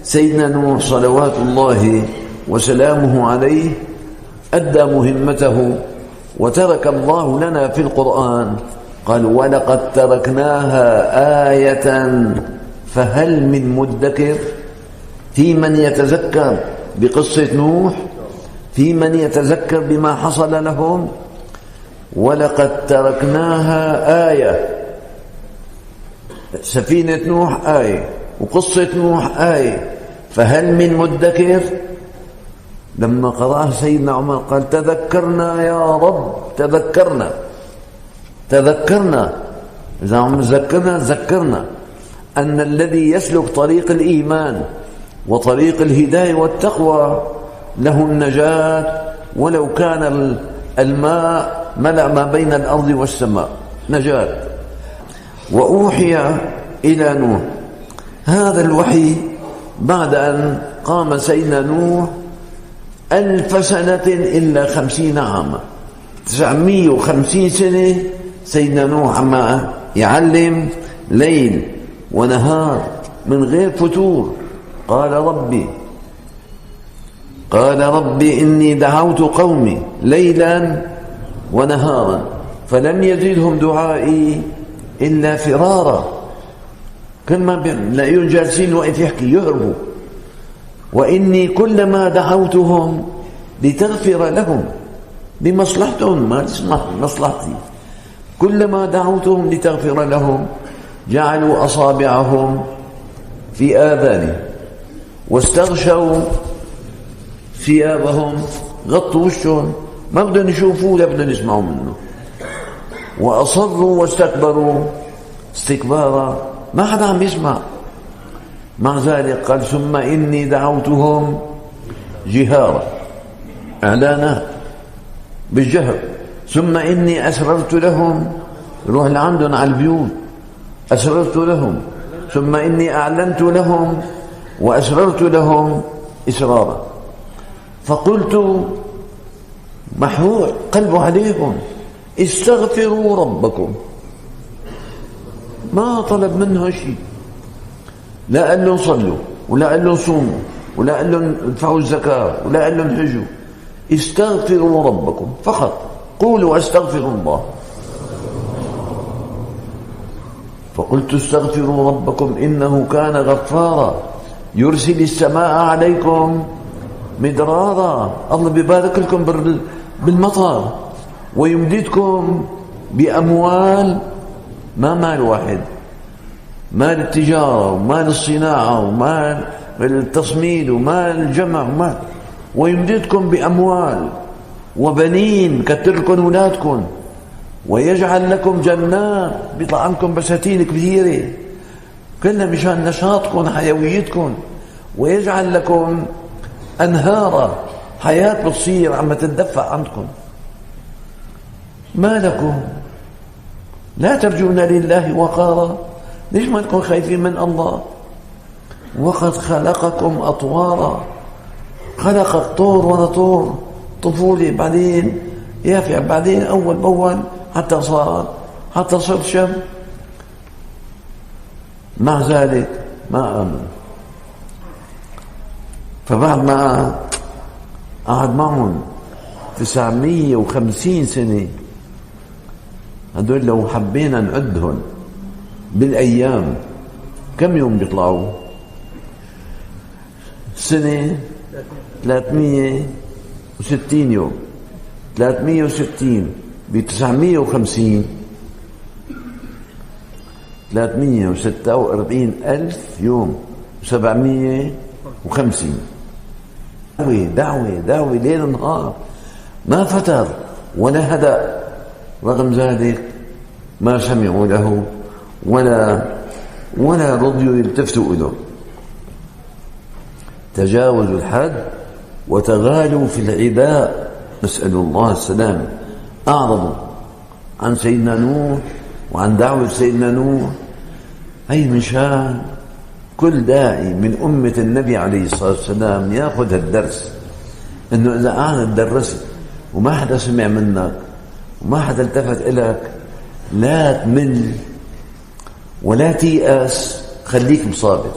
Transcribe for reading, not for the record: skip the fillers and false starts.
سيدنا نوح صلوات الله وسلامه عليه أدى مهمته، وترك الله لنا في القرآن قال: ولقد تركناها آية فهل من مدكر. في من يتذكر بقصة نوح، في من يتذكر بما حصل لهم. ولقد تركناها آية، سفينة نوح آية، وقصة نوح آية، فهل من مدكر. لما قرأها سيدنا عمر قال: تذكرنا يا رب، تذكرنا. إذا عم ذكرنا أن الذي يسلك طريق الإيمان وطريق الهداية والتقوى له النجاة، ولو كان الماء ملأ ما بين الأرض والسماء، نجاة. وأوحي إلى نوح، هذا الوحي بعد أن قام سيدنا نوح 1000 سنة إلا 50 عاما، 950 سنة سيدنا نوح عم يعلم ليل ونهار من غير فتور. قال ربي إني دعوت قومي ليلا ونهارا فلم يزدهم دعائي إلا فرارا. كل ما بلاقيهم جالسين وقت يحكي يهربوا. وإني كلما دعوتهم لتغفر لهم، بمصلحتهم ما مصلحتي، كلما دعوتهم لتغفر لهم جعلوا أصابعهم في آذانهم واستغشوا ثيابهم، غطوا وشهم، ما بدهم يشوفوه ولا بدهم يسمعوا منه، وأصروا واستكبروا استكبارا، ما حدا عم يسمع. مع ذلك قال: ثم إني دعوتهم جهارا، إعلانا بالجهر. ثم إني أسررت لهم، روح لعندهم على البيوت، أسررت لهم. ثم إني أعلنت لهم وأسررت لهم إسرارا. فقلت، محروق قلبه عليهم: استغفروا ربكم. ما طلب منها شيء، لا قال لهم صلوا، ولا قال لهم صوموا، ولا قال لهم ادفعوا الزكاة، ولا قال لهم حجوا. استغفروا ربكم فقط، قولوا أستغفر الله. فقلت: استغفروا ربكم إنه كان غفارا يرسل السماء عليكم مدرارا. الله بيبارك لكم بالمطر ويمددكم بأموال، ما مال واحد، مال التجارة ومال الصناعة ومال التصميد ومال الجمع ويمددكم بأموال وبنين، كتر لكم أولادكم، ويجعل لكم جنات بيطلع عنكم بساتين كبيرة كلها مشان نشاطكم حيويتكم، ويجعل لكم أنهارا، حياة بتصير عم تدفع عندكم. ما لكم لا ترجون لله وقارا؟ ليش ما تكون خايفين من الله؟ وقد خلقكم أطوارا، خلقك طور ورا طور، طفولة بعدين يافع، بعدين أول بأول حتى صرت شاب. مع ذلك ما آمن. فبعد ما قعد معهم 950 سنة، هدول لو حبينا نعدهم بالأيام كم يوم بيطلعوا؟ سنة 360 يوم، 360 ب950 346,000 يوم، 750. دعوة ليل نهار، ما فتر ولا هدأ. رغم ذلك ما سمعوا له ولا رضيوا يلتفتوا له. تجاوزوا الحد وتغالوا في العباء، نسأل الله السلام. أعرضوا عن سيدنا نوح وعن دعوة سيدنا نوح. هي من شان كل داعي من أمة النبي عليه الصلاة والسلام يأخذ الدرس، إنه إذا قعدت درست وما حدا سمع منك وما حدا التفت إلك، لا تمل ولا تيأس، خليك مصابر.